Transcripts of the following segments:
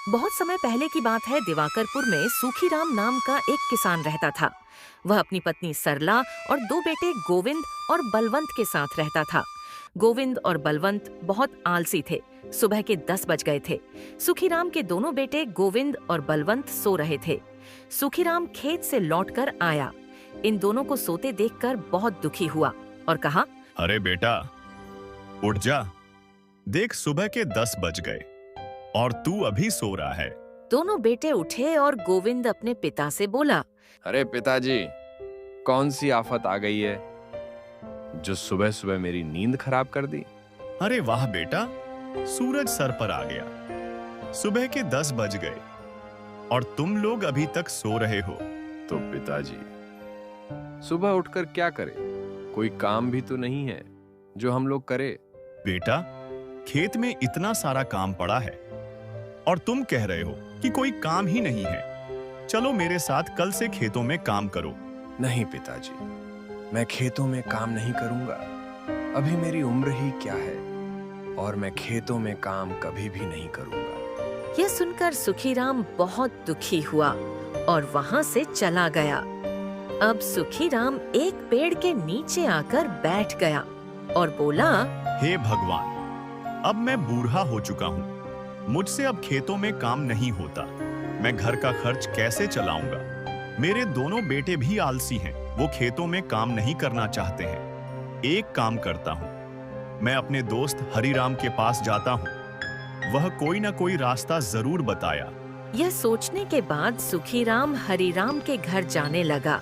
बहुत समय पहले की बात है। दिवाकरपुर में सूखीराम नाम का एक किसान रहता था। वह अपनी पत्नी सरला और दो बेटे गोविंद और बलवंत के साथ रहता था। गोविंद और बलवंत बहुत आलसी थे। सुबह के 10 बज गए थे। सूखीराम के दोनों बेटे गोविंद और बलवंत सो रहे थे। सूखीराम खेत से लौटकर आया। इन दोनों को सोते देखकर बहुत दुखी हुआ और कहा, अरे बेटा, उठ जा। देख, सुबह के 10 बज गए और तू अभी सो रहा है। दोनों बेटे उठे और गोविंद अपने पिता से बोला, अरे पिताजी, कौन सी आफत आ गई है जो सुबह सुबह मेरी नींद खराब कर दी? अरे वाह बेटा, सूरज सर पर आ गया। सुबह के 10 बज गए और तुम लोग अभी तक सो रहे हो। तो पिताजी, सुबह उठकर क्या करें? कोई काम भी तो नहीं है जो हम लोग करें। बेटा, खेत में इतना सारा काम पड़ा है और तुम कह रहे हो कि कोई काम ही नहीं है। चलो मेरे साथ कल से खेतों में काम करो। नहीं पिताजी, मैं खेतों में काम नहीं करूंगा। अभी मेरी उम्र ही क्या है और मैं खेतों में काम कभी भी नहीं करूंगा। यह सुनकर सुखीराम बहुत दुखी हुआ और वहां से चला गया। अब सुखीराम एक पेड़ के नीचे आकर बैठ गया और बोला, हे भगवान, अब मैं बूढ़ा हो चुका हूँ। मुझसे अब खेतों में काम नहीं होता। मैं घर का खर्च कैसे चलाऊंगा? मेरे दोनों बेटे भी आलसी हैं। वो खेतों में काम नहीं करना चाहते हैं। एक काम करता हूँ, मैं अपने दोस्त हरिराम के पास जाता हूँ। वह कोई ना कोई रास्ता जरूर बताया। यह सोचने के बाद सुखीराम हरिराम के घर जाने लगा।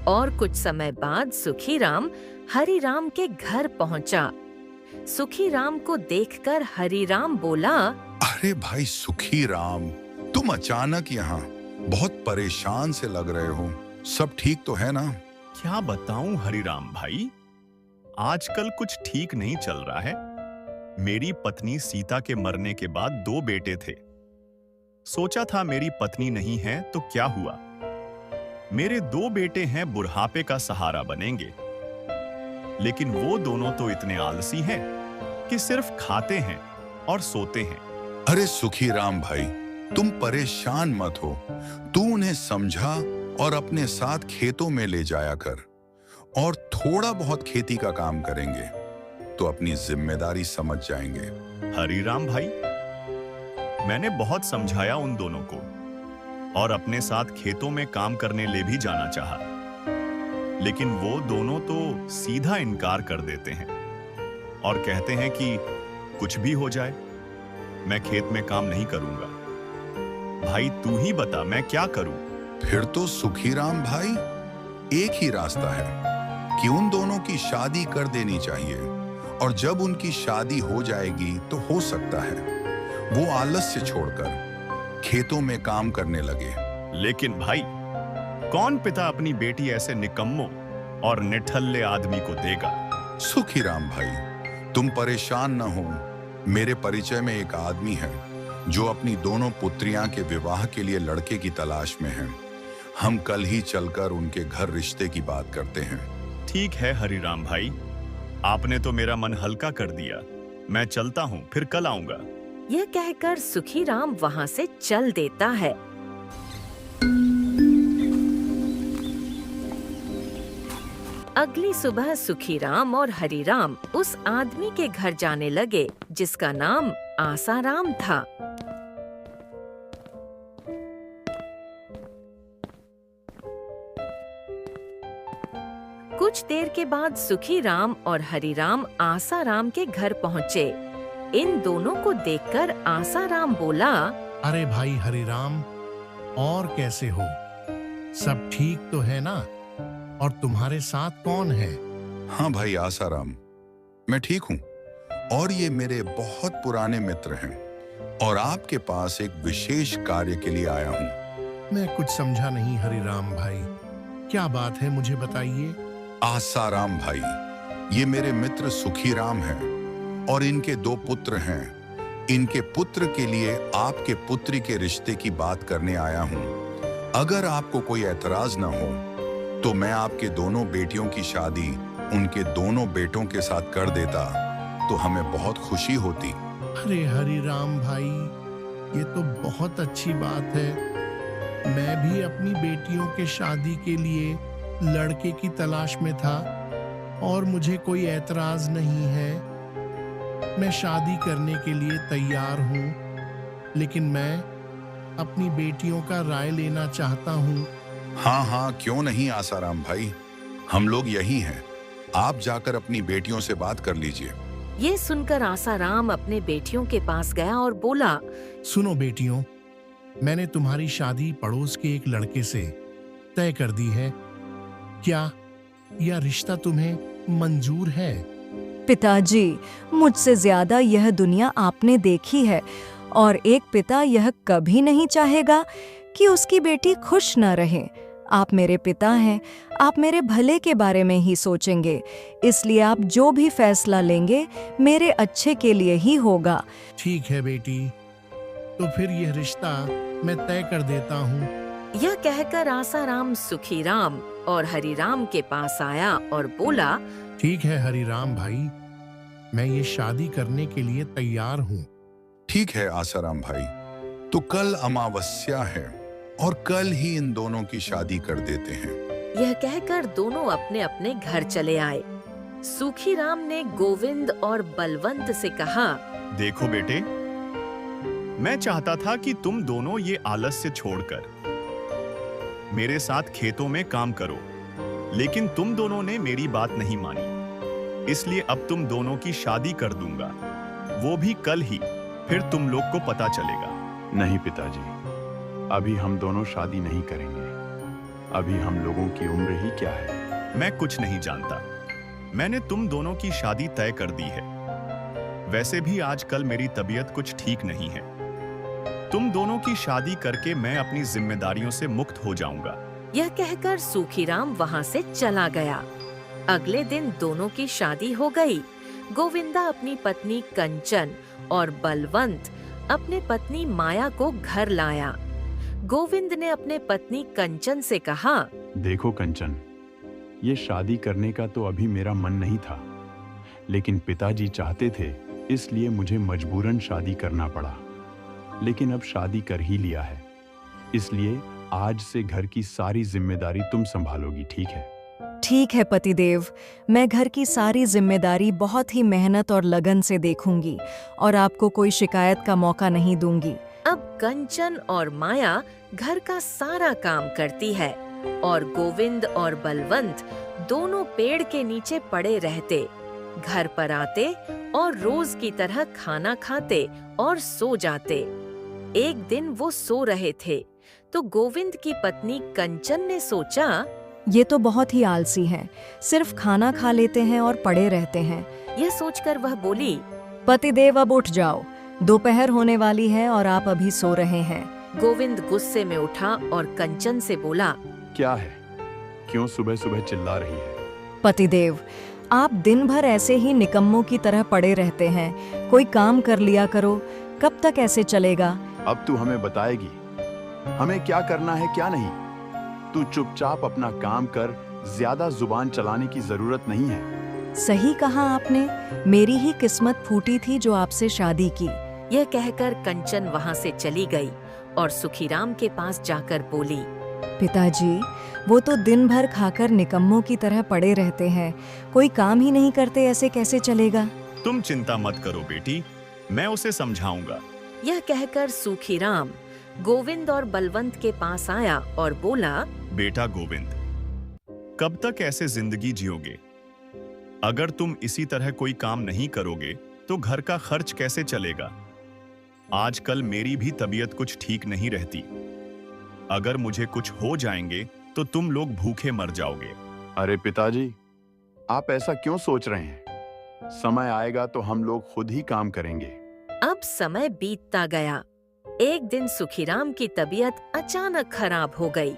और कुछ समय बाद सुखीराम हरिराम के घर पहुंचा। सुखीराम को देखकर हरिराम बोला, अरे भाई सुखीराम, तुम अचानक यहाँ? बहुत परेशान से लग रहे हो। सब ठीक तो है ना? क्या बताऊं हरिराम भाई, आजकल कुछ ठीक नहीं चल रहा है। मेरी पत्नी सीता के मरने के बाद 2 बेटे थे। सोचा था मेरी पत्नी नहीं है तो क्या हुआ, मेरे 2 बेटे हैं, बुढ़ापे का सहारा बनेंगे। लेकिन वो दोनों तो इतने आलसी हैं कि सिर्फ खाते हैं और सोते हैं। अरे सुखीराम भाई, तुम परेशान मत हो। तू उन्हें समझा और अपने साथ खेतों में ले जाया कर और थोड़ा बहुत खेती का काम करेंगे तो अपनी जिम्मेदारी समझ जाएंगे। हरिराम भाई, मैंने बहुत समझाया उन दोनों को और अपने साथ खेतों में काम करने ले भी जाना चाहा, लेकिन वो दोनों तो सीधा इनकार कर देते हैं और कहते हैं कि कुछ भी हो जाए, मैं खेत में काम नहीं करूंगा। भाई तू ही बता, मैं क्या करूं? फिर तो सुखीराम भाई, एक ही रास्ता है कि उन दोनों की शादी कर देनी चाहिए और जब उनकी शादी हो जाएगी तो हो सकता है वो आलस्य छोड़कर खेतों में काम करने लगे। लेकिन भाई, कौन पिता अपनी बेटी ऐसे निकम्मों और निठल्ले आदमी को देगा? सुखीराम भाई, तुम परेशान न हो। मेरे परिचय में एक आदमी है जो अपनी दोनों पुत्रियां के विवाह के लिए लड़के की तलाश में है। हम कल ही चलकर उनके घर रिश्ते की बात करते हैं। ठीक है हरिराम भाई, आपने तो मेरा मन हल्का कर दिया। मैं चलता हूँ, फिर कल आऊंगा। यह कहकर सुखीराम वहां से चल देता है। अगली सुबह सुखीराम और हरिराम उस आदमी के घर जाने लगे जिसका नाम आसाराम था। कुछ देर के बाद सुखीराम और हरिराम आसाराम के घर पहुँचे। इन दोनों को देखकर आसाराम बोला, अरे भाई हरिराम, और कैसे हो? सब ठीक तो है ना? और तुम्हारे साथ कौन है? हाँ भाई आसाराम, मैं ठीक हूँ और ये मेरे बहुत पुराने मित्र हैं और आपके पास एक विशेष कार्य के लिए आया हूँ। मैं कुछ समझा नहीं हरिराम भाई, क्या बात है मुझे बताइए। आसाराम भाई, ये मेरे मित्र सुखीराम हैं और इनके 2 पुत्र हैं। इनके पुत्र के लिए आपके पुत्री के रिश्ते की बात करने आया हूँ। अगर आपको कोई ऐतराज न हो तो मैं आपके दोनों बेटियों की शादी उनके दोनों बेटों के साथ कर देता तो हमें बहुत खुशी होती। अरे हरि राम भाई, ये तो बहुत अच्छी बात है। मैं भी अपनी बेटियों के शादी के लिए लड़के की तलाश में था और मुझे कोई ऐतराज नहीं है। मैं शादी करने के लिए तैयार हूँ, लेकिन मैं अपनी बेटियों का राय लेना चाहता हूँ। हाँ हाँ, क्यों नहीं आसाराम भाई, हम लोग यही हैं। आप जाकर अपनी बेटियों से बात कर लीजिए। ये सुनकर आसाराम अपने बेटियों के पास गया और बोला, सुनो बेटियों, मैंने तुम्हारी शादी पड़ोस के एक लड़के से तय कर दी है। क्या यह रिश्ता तुम्हें मंजूर है? पिताजी, मुझसे ज्यादा यह दुनिया आपने देखी है और एक पिता यह कभी नहीं चाहेगा कि उसकी बेटी खुश न रहे। आप मेरे पिता हैं, आप मेरे भले के बारे में ही सोचेंगे, इसलिए आप जो भी फैसला लेंगे मेरे अच्छे के लिए ही होगा। ठीक है बेटी, तो फिर यह रिश्ता मैं तय कर देता हूँ। यह कहकर आसाराम सुखीराम और हरिराम के पास आया और बोला, ठीक है हरिराम भाई, मैं ये शादी करने के लिए तैयार हूँ। ठीक है आसाराम भाई, तो कल अमावस्या है और कल ही इन दोनों की शादी कर देते हैं। यह कहकर दोनों अपने अपने घर चले आए। सुखीराम ने गोविंद और बलवंत से कहा, देखो बेटे, मैं चाहता था कि तुम दोनों ये आलस्य छोड़कर मेरे साथ खेतों में काम करो, लेकिन तुम दोनों ने मेरी बात नहीं मानी, इसलिए अब तुम दोनों की शादी कर दूंगा, वो भी कल ही, फिर तुम लोग को पता चलेगा। नहीं पिताजी, अभी हम दोनों शादी नहीं करेंगे। अभी हम लोगों की उम्र ही क्या है। मैं कुछ नहीं जानता, मैंने तुम दोनों की शादी तय कर दी है। वैसे भी आजकल मेरी तबीयत कुछ ठीक नहीं है। तुम दोनों की शादी करके मैं अपनी जिम्मेदारियों से मुक्त हो जाऊंगा। यह कहकर सुखीराम वहां से चला गया। अगले दिन दोनों की शादी हो गई। गोविंदा अपनी पत्नी कंचन और बलवंत अपने पत्नी माया को घर लाया। गोविंद ने अपने पत्नी कंचन से कहा, देखो कंचन, ये शादी करने का तो अभी मेरा मन नहीं था, लेकिन पिताजी चाहते थे, इसलिए मुझे मजबूरन शादी करना पड़ा। लेकिन अब शादी कर ही लिया है, इसलिए आज से घर की सारी जिम्मेदारी तुम संभालोगी, ठीक है? ठीक है पतिदेव, मैं घर की सारी जिम्मेदारी बहुत ही मेहनत और लगन से देखूंगी और आपको कोई शिकायत का मौका नहीं दूंगी। अब कंचन और माया घर का सारा काम करती है और गोविंद और बलवंत दोनों पेड़ के नीचे पड़े रहते, घर पर आते और रोज की तरह खाना खाते और सो जाते। एक दिन वो सो रहे थे तो गोविंद की पत्नी कंचन ने सोचा, ये तो बहुत ही आलसी हैं, सिर्फ खाना खा लेते हैं और पड़े रहते हैं। यह सोचकर वह बोली, पतिदेव अब उठ जाओ, दोपहर होने वाली है और आप अभी सो रहे हैं। गोविंद गुस्से में उठा और कंचन से बोला, क्या है, क्यों सुबह सुबह चिल्ला रही है? पतिदेव, आप दिन भर ऐसे ही निकम्मों की तरह पड़े रहते हैं, कोई काम कर लिया करो, कब तक ऐसे चलेगा? अब तू हमें बताएगी हमें क्या करना है क्या नहीं। तू चुपचाप अपना काम कर, ज्यादा जुबान चलाने की जरूरत नहीं है। सही कहा आपने, मेरी ही किस्मत फूटी थी जो आपसे शादी की। यह कहकर कंचन वहां से चली गई और सुखीराम के पास जाकर बोली, पिताजी, वो तो दिन भर खाकर निकम्मों की तरह पड़े रहते हैं, कोई काम ही नहीं करते, ऐसे कैसे चलेगा? तुम चिंता मत करो बेटी, मैं उसे समझाऊंगा। यह कहकर सुखीराम गोविंद और बलवंत के पास आया और बोला, बेटा गोविंद, कब तक ऐसे जिंदगी जियोगे? अगर तुम इसी तरह कोई काम नहीं करोगे तो घर का खर्च कैसे चलेगा? आजकल मेरी भी तबीयत कुछ ठीक नहीं रहती। अगर मुझे कुछ हो जाएंगे तो तुम लोग भूखे मर जाओगे। अरे पिताजी, आप ऐसा क्यों सोच रहे हैं? समय आएगा तो हम लोग खुद ही काम करेंगे। अब समय बीतता गया। एक दिन सुखीराम की तबीयत अचानक खराब हो गई।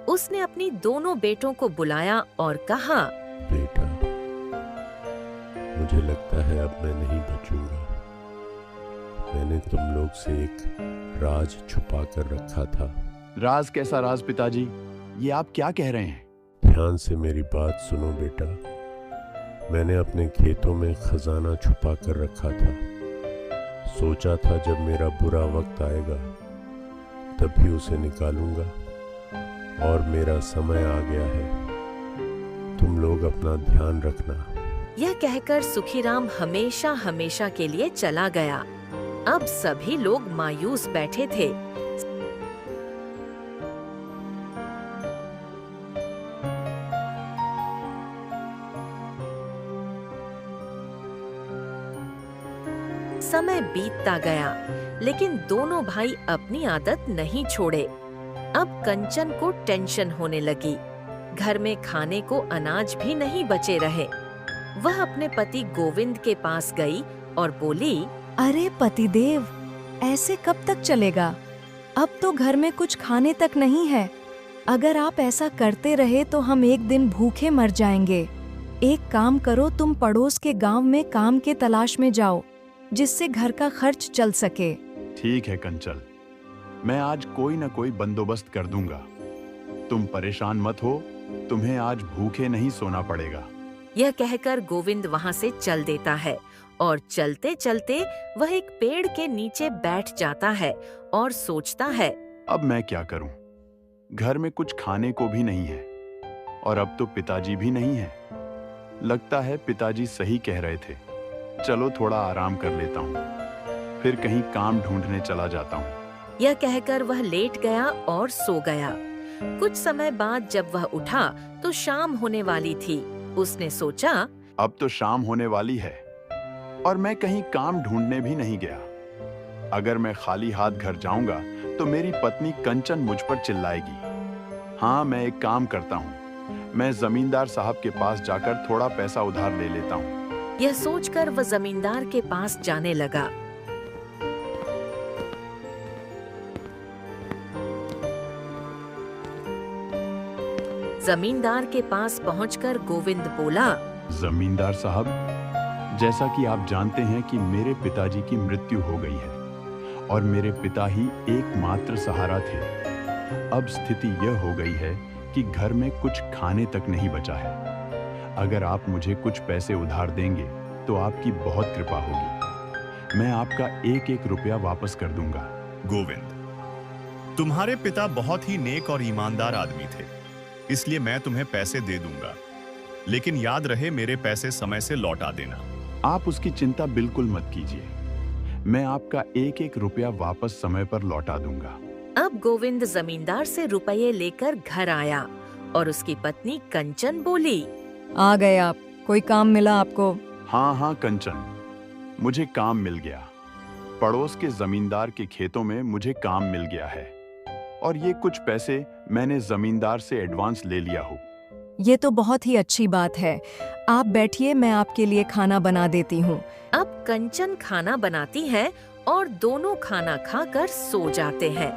उसने अपनी दोनों बेटों को बुलाया और कहा, बेटा, मुझे लगता है अब मैं नहीं बचूंगा। मैंने तुम लोग से एक राज छुपा कर रखा था। राज? कैसा राज पिताजी? ये आप क्या कह रहे हैं? ध्यान से मेरी बात सुनो बेटा। मैंने अपने खेतों में खजाना छुपा कर रखा था। सोचा था जब मेरा बुरा वक्त आएगा तभी उसे निकालूंगा, और मेरा समय आ गया है। तुम लोग अपना ध्यान रखना। यह कहकर सुखीराम हमेशा हमेशा के लिए चला गया। अब सभी लोग मायूस बैठे थे। समय बीतता गया, लेकिन दोनों भाई अपनी आदत नहीं छोड़े। अब कंचन को टेंशन होने लगी। घर में खाने को अनाज भी नहीं बचे रहे। वह अपने पति गोविंद के पास गई और बोली, अरे पतिदेव, ऐसे कब तक चलेगा? अब तो घर में कुछ खाने तक नहीं है। अगर आप ऐसा करते रहे तो हम एक दिन भूखे मर जाएंगे। एक काम करो, तुम पड़ोस के गांव में काम के तलाश में जाओ, जिससे घर का खर्च चल सके। ठीक है कंचन, मैं आज कोई न कोई बंदोबस्त कर दूंगा। तुम परेशान मत हो, तुम्हें आज भूखे नहीं सोना पड़ेगा। यह कहकर गोविंद वहां से चल देता है और चलते चलते वह एक पेड़ के नीचे बैठ जाता है और सोचता है, अब मैं क्या करूं? घर में कुछ खाने को भी नहीं है और अब तो पिताजी भी नहीं है। लगता है पिताजी सही कह रहे थे। चलो थोड़ा आराम कर लेता हूं, फिर कहीं काम ढूंढने चला जाता हूं। यह कहकर वह लेट गया और सो गया। कुछ समय बाद जब वह उठा तो शाम होने वाली थी। उसने सोचा, अब तो शाम होने वाली है और मैं कहीं काम ढूंढने भी नहीं गया। अगर मैं खाली हाथ घर जाऊंगा तो मेरी पत्नी कंचन मुझ पर चिल्लाएगी। हाँ, मैं एक काम करता हूँ, मैं जमींदार साहब के पास जाकर थोड़ा पैसा उधार ले लेता हूँ। यह सोचकर वह जमींदार के पास जाने लगा। जमींदार के पास पहुंचकर गोविंद बोला, जमींदार साहब, जैसा कि आप जानते हैं कि मेरे पिताजी की मृत्यु हो गई है और मेरे पिता ही एकमात्र सहारा थे। अब स्थिति यह हो गई है कि घर में कुछ खाने तक नहीं बचा है। अगर आप मुझे कुछ पैसे उधार देंगे तो आपकी बहुत कृपा होगी। मैं आपका एक एक रुपया वापस कर दूंगा। गोविंद, तुम्हारे पिता बहुत ही नेक और ईमानदार आदमी थे, इसलिए मैं तुम्हें पैसे दे दूंगा, लेकिन याद रहे मेरे पैसे समय से लौटा देना। आप उसकी चिंता बिल्कुल मत कीजिए, मैं आपका एक एक रुपया वापस समय पर लौटा दूंगा। अब गोविंद जमींदार से रुपये लेकर घर आया और उसकी पत्नी कंचन बोली, आ गए आप, कोई काम मिला आपको? हाँ हाँ कंचन, मुझे काम मिल गया। पड़ोस के जमींदार के खेतों में मुझे काम मिल गया है और ये कुछ पैसे मैंने जमींदार से एडवांस ले लिया हो। ये तो बहुत ही अच्छी बात है। आप बैठिए, मैं आपके लिए खाना बना देती हूँ। अब कंचन खाना बनाती है और दोनों खाना खाकर सो जाते हैं।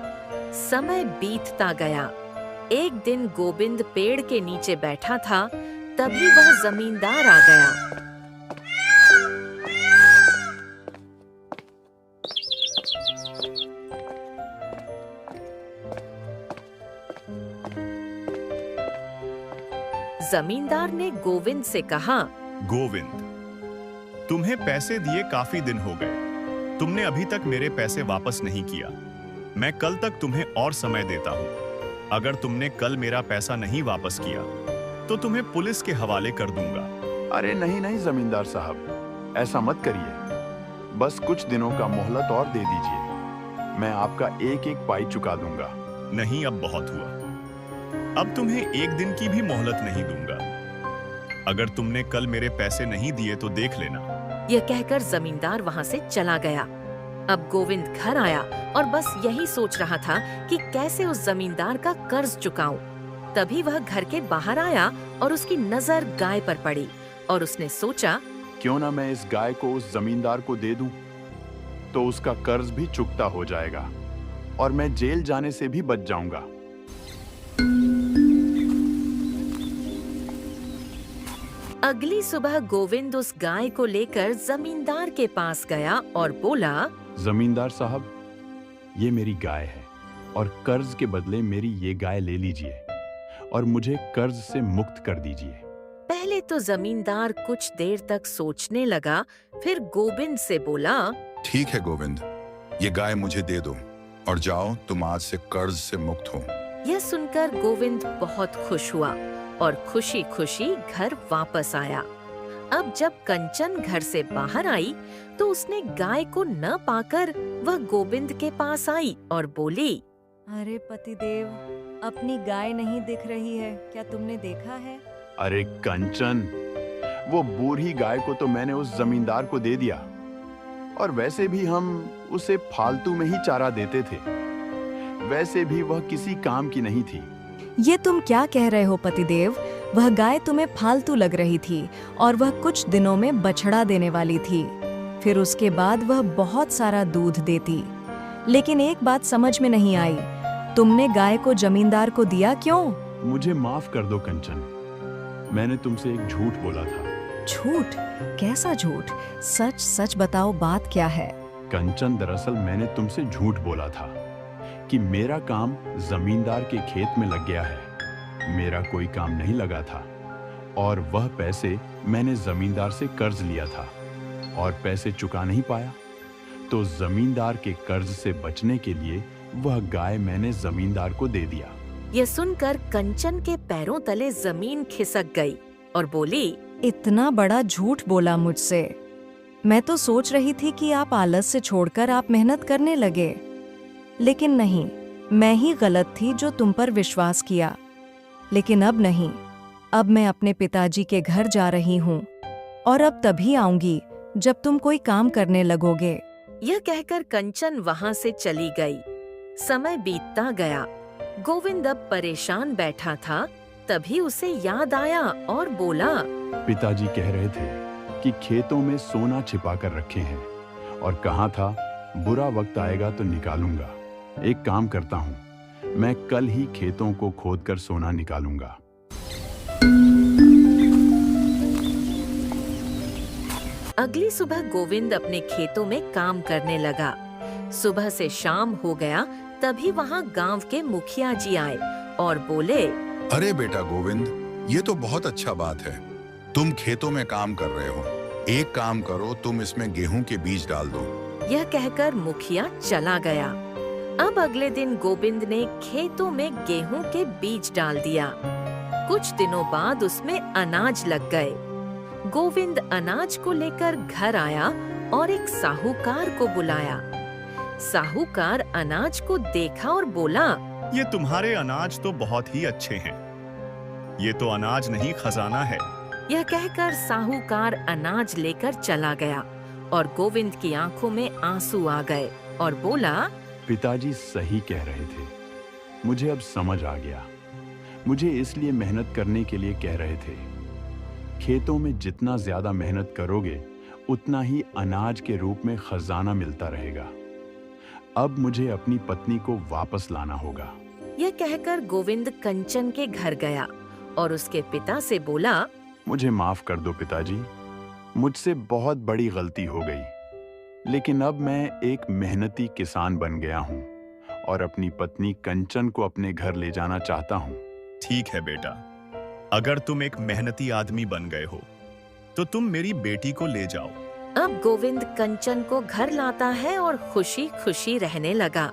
समय बीतता गया। एक दिन गोविंद पेड़ के नीचे बैठा था, तभी वह जमींदार आ गया। जमींदार ने गोविंद से कहा, गोविंद, तुम्हें पैसे दिए काफी दिन हो गए, तुमने अभी तक मेरे पैसे वापस नहीं किया। मैं कल तक तुम्हें और समय देता हूँ। अगर तुमने कल मेरा पैसा नहीं वापस किया तो तुम्हें पुलिस के हवाले कर दूंगा। अरे नहीं नहीं जमींदार साहब, ऐसा मत करिए। बस कुछ दिनों का मोहलत और दे दीजिए, मैं आपका एक एक पाई चुका दूंगा। नहीं, अब बहुत हुआ। अब तुम्हें एक दिन की भी मोहलत नहीं दूंगा। अगर तुमने कल मेरे पैसे नहीं दिए तो देख लेना। यह कहकर जमींदार वहां से चला गया। अब गोविंद घर आया और बस यही सोच रहा था कि कैसे उस जमींदार का कर्ज चुकाऊं। तभी वह घर के बाहर आया और उसकी नजर गाय पर पड़ी और उसने सोचा, क्यों ना मैं इस गाय को उस जमींदार को दे दूं, तो उसका कर्ज भी चुकता हो जाएगा और मैं जेल जाने से भी बच जाऊंगा। अगली सुबह गोविंद उस गाय को लेकर जमींदार के पास गया और बोला, जमींदार साहब, ये मेरी गाय है और कर्ज के बदले मेरी ये गाय ले लीजिए और मुझे कर्ज से मुक्त कर दीजिए। पहले तो जमींदार कुछ देर तक सोचने लगा, फिर गोविंद से बोला, ठीक है गोविंद, ये गाय मुझे दे दो और जाओ, तुम आज से कर्ज से मुक्त हो। यह सुनकर गोविंद बहुत खुश हुआ और खुशी खुशी घर वापस आया। अब जब कंचन घर से बाहर आई तो उसने गाय को न पाकर वह गोविंद के पास आई और बोली, अरे पतिदेव, अपनी गाय नहीं दिख रही है, क्या तुमने देखा है? अरे कंचन, वो बूढ़ी गाय को तो मैंने उस जमींदार को दे दिया, और वैसे भी हम उसे फालतू में ही चारा देते थे। वैसे भी वह किसी काम की नहीं थी। ये तुम क्या कह रहे हो पतिदेव? वह गाय तुम्हें फालतू लग रही थी और वह कुछ दिनों में बछड़ा देने वाली थी। फिर उसके बाद वह बहुत सारा दूध देती। लेकिन एक बात समझ में नहीं आई, तुमने गाय को जमींदार को दिया क्यों? मुझे माफ कर दो कंचन, मैंने तुमसे एक झूठ बोला था। झूठ? कैसा झूठ? सच सच बताओ, बात क्या है? कंचन, दरअसल मैंने तुमसे झूठ बोला था कि मेरा काम जमींदार के खेत में लग गया है। मेरा कोई काम नहीं लगा था और वह पैसे मैंने जमींदार से कर्ज लिया था और पैसे चुका नहीं पाया, तो जमींदार के कर्ज से बचने के लिए वह गाय मैंने जमींदार को दे दिया। यह सुनकर कंचन के पैरों तले जमीन खिसक गई और बोली, इतना बड़ा झूठ बोला मुझसे। मैं तो सोच रही थी कि आप आलस से छोड़कर आप मेहनत करने लगे, लेकिन नहीं, मैं ही गलत थी जो तुम पर विश्वास किया। लेकिन अब नहीं, अब मैं अपने पिताजी के घर जा रही हूँ और अब तभी आऊंगी जब तुम कोई काम करने लगोगे। यह कहकर कंचन वहां से चली गई। समय बीतता गया। गोविंद अब परेशान बैठा था, तभी उसे याद आया और बोला, पिताजी कह रहे थे कि खेतों में सोना छिपा कर रखे हैं और कहा था बुरा वक्त आएगा तो निकालूंगा। एक काम करता हूँ, मैं कल ही खेतों को खोदकर सोना निकालूंगा। अगली सुबह गोविंद अपने खेतों में काम करने लगा। सुबह से शाम हो गया, तभी वहाँ गांव के मुखिया जी आए और बोले, अरे बेटा गोविंद, ये तो बहुत अच्छा बात है, तुम खेतों में काम कर रहे हो। एक काम करो, तुम इसमें गेहूं के बीज डाल दो। यह कहकर मुखिया चला गया। अब अगले दिन गोविंद ने खेतों में गेहूं के बीज डाल दिया। कुछ दिनों बाद उसमें अनाज लग गए। गोविंद अनाज को लेकर घर आया और एक साहूकार को बुलाया। साहूकार अनाज को देखा और बोला, ये तुम्हारे अनाज तो बहुत ही अच्छे हैं। ये तो अनाज नहीं, खजाना है। यह कहकर साहूकार अनाज लेकर चला गया और गोविंद की आंखों में आंसू आ गए और बोला, पिताजी सही कह रहे थे, मुझे अब समझ आ गया। मुझे इसलिए मेहनत करने के लिए कह रहे थे। खेतों में जितना ज्यादा मेहनत करोगे, उतना ही अनाज के रूप में खजाना मिलता रहेगा। अब मुझे अपनी पत्नी को वापस लाना होगा। यह कहकर गोविंद कंचन के घर गया और उसके पिता से बोला, मुझे माफ कर दो पिताजी, मुझसे बहुत बड़ी गलती हो गई। लेकिन अब मैं एक मेहनती किसान बन गया हूँ और अपनी पत्नी कंचन को अपने घर ले जाना चाहता हूँ। ठीक है बेटा, अगर तुम एक मेहनती आदमी बन गए हो तो तुम मेरी बेटी को ले जाओ। अब गोविंद कंचन को घर लाता है और खुशी खुशी रहने लगा।